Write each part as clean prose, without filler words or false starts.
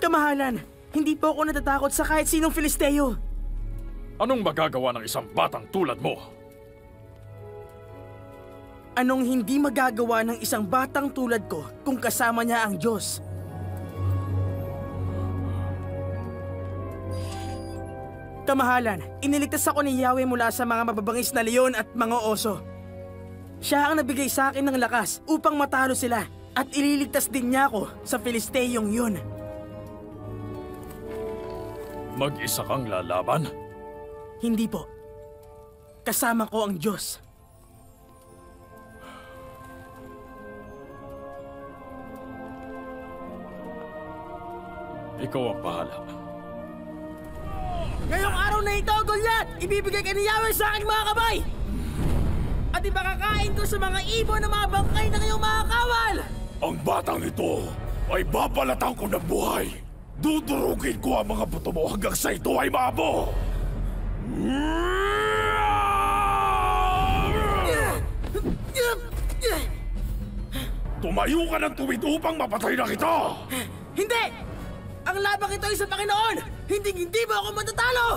Kamahalan, hindi po ako natatakot sa kahit sinong Filisteo. Anong magagawa ng isang batang tulad mo? Anong hindi magagawa ng isang batang tulad ko kung kasama niya ang Diyos? Kamahalan, iniligtas ako ni Yahweh mula sa mga mababangis na leon at mga oso. Siya ang nabigay sa akin ng lakas upang matalo sila at ililigtas din niya ako sa Filisteyong yun. Mag-isa kang lalaban? Hindi po. Kasama ko ang Diyos. Ikaw ang bahala. Ngayong araw na ito, Goliath, ibibigay ka ni Yahweh sa aking mga kamay! At ipakakain ko sa mga ibon na mga bangkay ng iyong mga kawal! Ang batang ito ay babalatan ko ng buhay. Dudurugin ko ang mga buto mo hanggang sa ito ay maabo! Tumayo ka ng tuwid upang mapatay na kita! Hindi! Ang labang ito ay sa Panginoon! Hindi mo ako matatalo!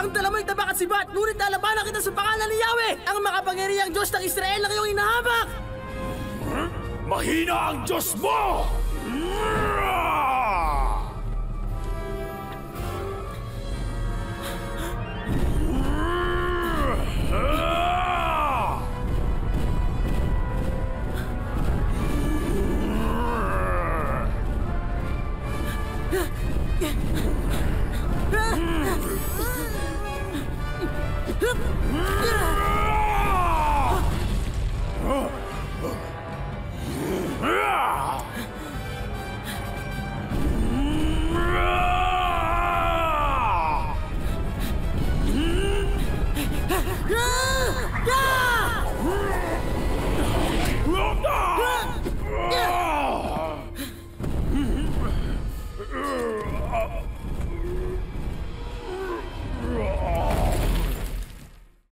Ang dala mo'y tabak at sibat, ngunit lalabanan kita sa pangalan ni Yahweh! Ang makapangyarihang Diyos ng Israel ang iyong hinahabak! Mahina ang Diyos mo!